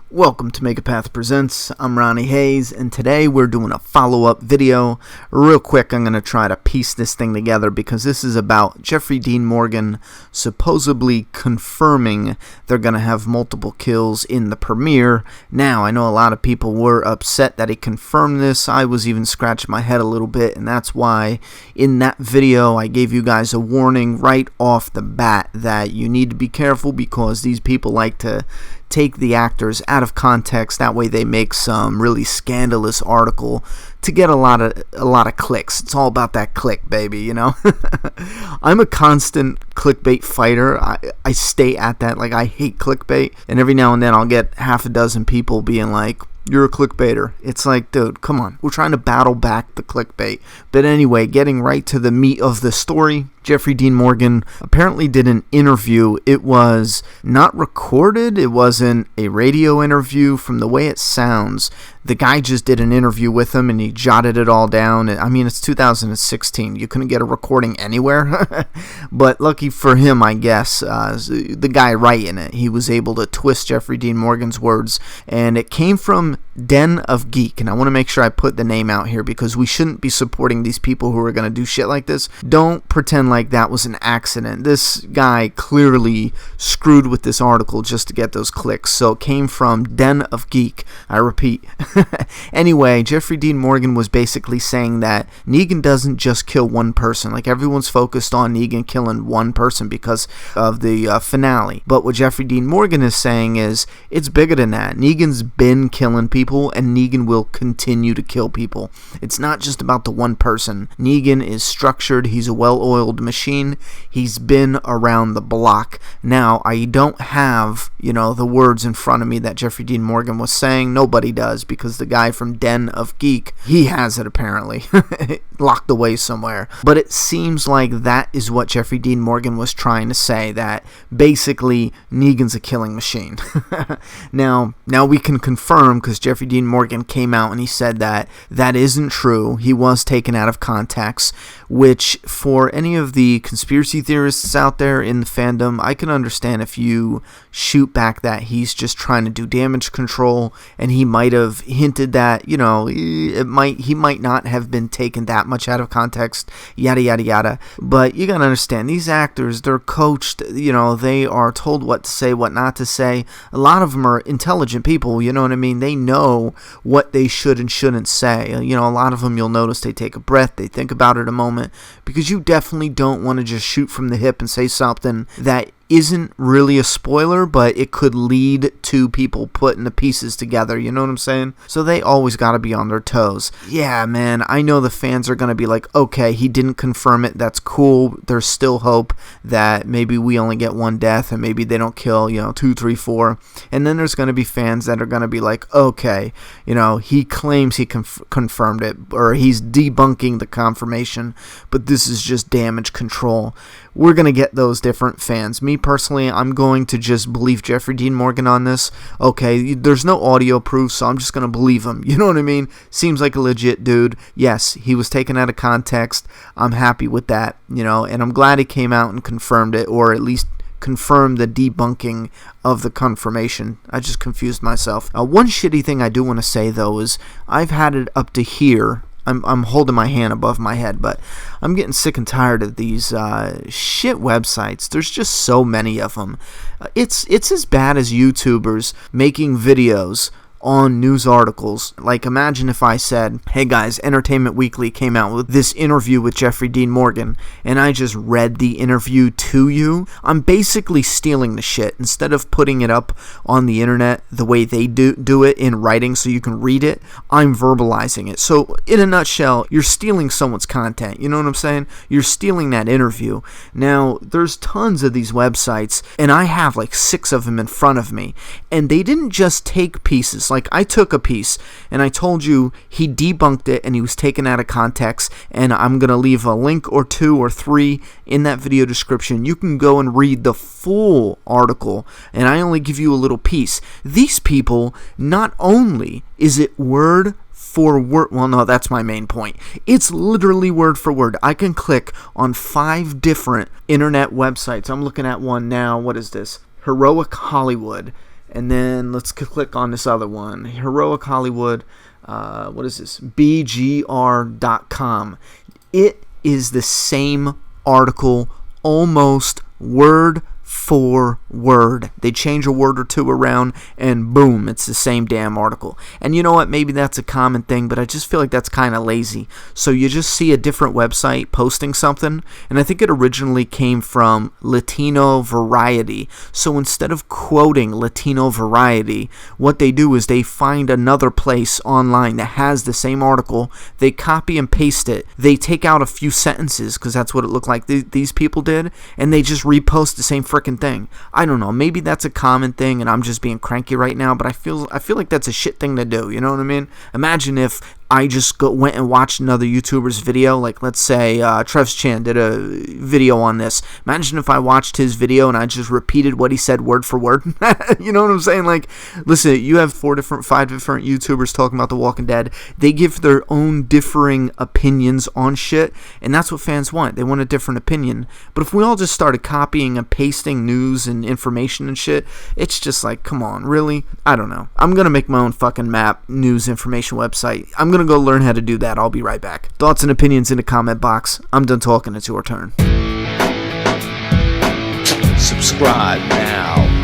Welcome to Megapath Presents. I'm Ronnie Hayes, and today we're doing a follow-up video. Real quick, I'm going to try to piece this thing together because this is about Jeffrey Dean Morgan supposedly confirming they're going to have multiple kills in the premiere. Now, I know a lot of people were upset that he confirmed this. I was even scratching my head a little bit, and that's why in that video I gave you guys a warning right off the bat that you need to be careful because these people like to take the actors out of context. That way they make some really scandalous article to get a lot of clicks. It's all about that click, baby, you know. I'm a constant clickbait fighter. I stay at that. Like, I hate clickbait, and every now and then I'll get half a dozen people being like, "You're a clickbaiter." It's like, dude, come on. We're trying to battle back the clickbait. But anyway, getting right to the meat of the story, Jeffrey Dean Morgan apparently did an interview. It was not recorded. It wasn't a radio interview. From the way it sounds, the guy just did an interview with him and he jotted it all down. I mean, it's 2016. You couldn't get a recording anywhere. But lucky for him, I guess, the guy writing it, he was able to twist Jeffrey Dean Morgan's words. And it came from Den of Geek. And I want to make sure I put the name out here because we shouldn't be supporting these people who are going to do shit like this. Don't pretend like that was an accident. This guy clearly screwed with this article just to get those clicks. So it came from Den of Geek. I repeat. Anyway, Jeffrey Dean Morgan was basically saying that Negan doesn't just kill one person. Like, everyone's focused on Negan killing one person because of the finale. But what Jeffrey Dean Morgan is saying is it's bigger than that. Negan's been killing people and Negan will continue to kill people. It's not just about the one person. Negan is structured. He's a well-oiled machine. He's been around the block. Now, I don't have, the words in front of me that Jeffrey Dean Morgan was saying. Nobody does, because the guy from Den of Geek, he has it apparently locked away somewhere. But it seems like that is what Jeffrey Dean Morgan was trying to say, that basically Negan's a killing machine. Now we can confirm, because Jeffrey Dean Morgan came out and he said that that isn't true. He was taken out of context, which for any of the conspiracy theorists out there in the fandom, I can understand if you shoot back that he's just trying to do damage control, and he might have hinted that, he might not have been taken that much out of context, yada yada yada. But you gotta understand, these actors, they're coached, they are told what to say, what not to say. A lot of them are intelligent people, you know what I mean? They know what they should and shouldn't say. A lot of them, you'll notice they take a breath, they think about it a moment, because you definitely don't want to just shoot from the hip and say something that isn't really a spoiler, but it could lead to people putting the pieces together, you know what I'm saying? So they always got to be on their toes. Yeah, man, I know the fans are going to be like, okay, he didn't confirm it, that's cool. There's still hope that maybe we only get one death and maybe they don't kill, 2, 3, 4. And then there's going to be fans that are going to be like, okay, he claims he confirmed it, or he's debunking the confirmation, but this is just damage control. We're going to get those different fans. Me personally, I'm going to just believe Jeffrey Dean Morgan on this. Okay, there's no audio proof, so I'm just going to believe him. You know what I mean? Seems like a legit dude. Yes, he was taken out of context. I'm happy with that, and I'm glad he came out and confirmed it, or at least confirmed the debunking of the confirmation. I just confused myself. One shitty thing I do want to say, though, is I've had it up to here. I'm holding my hand above my head, but I'm getting sick and tired of these shit websites. There's just so many of them. It's as bad as YouTubers making videos on news articles. Like, imagine if I said, hey guys, Entertainment Weekly came out with this interview with Jeffrey Dean Morgan, and I just read the interview to you. I'm basically stealing the shit. Instead of putting it up on the internet the way they do it in writing so you can read it, I'm verbalizing it. So in a nutshell, you're stealing someone's content, you know what I'm saying? You're stealing that interview. Now, there's tons of these websites, and I have like 6 of them in front of me, and they didn't just take pieces. Like, I took a piece and I told you he debunked it and he was taken out of context, and I'm going to leave a link or 2 or 3 in that video description. You can go and read the full article, and I only give you a little piece. These people, not only is it word for word, well, no, that's my main point. It's literally word for word. I can click on 5 different internet websites. I'm looking at one now. What is this? Heroic Hollywood. And then let's click on this other one, Heroic Hollywood. What is this? BGR.com. It is the same article, almost word for word. They change a word or two around and boom, it's the same damn article. And you know what, maybe that's a common thing, but I just feel like that's kind of lazy. So you just see a different website posting something, and I think it originally came from Latino Variety. So instead of quoting Latino Variety, what they do is they find another place online that has the same article, they copy and paste it, they take out a few sentences, because that's what it looked like these people did, and they just repost the same freaking thing. I don't know, maybe that's a common thing and I'm just being cranky right now, but I feel like that's a shit thing to do, you know what I mean? Imagine if I just went and watched another YouTuber's video, like let's say Trev's Chan did a video on this. Imagine if I watched his video and I just repeated what he said word for word. You know what I'm saying? Like, listen, you have 5 different YouTubers talking about The Walking Dead. They give their own differing opinions on shit, and that's what fans want. They want a different opinion. But if we all just started copying and pasting news and information and shit, it's just like, come on, really? I don't know. I'm gonna make my own fucking map news information website. I'm gonna go learn how to do that. I'll be right back. Thoughts and opinions in the comment box. I'm done talking. It's your turn. Subscribe now.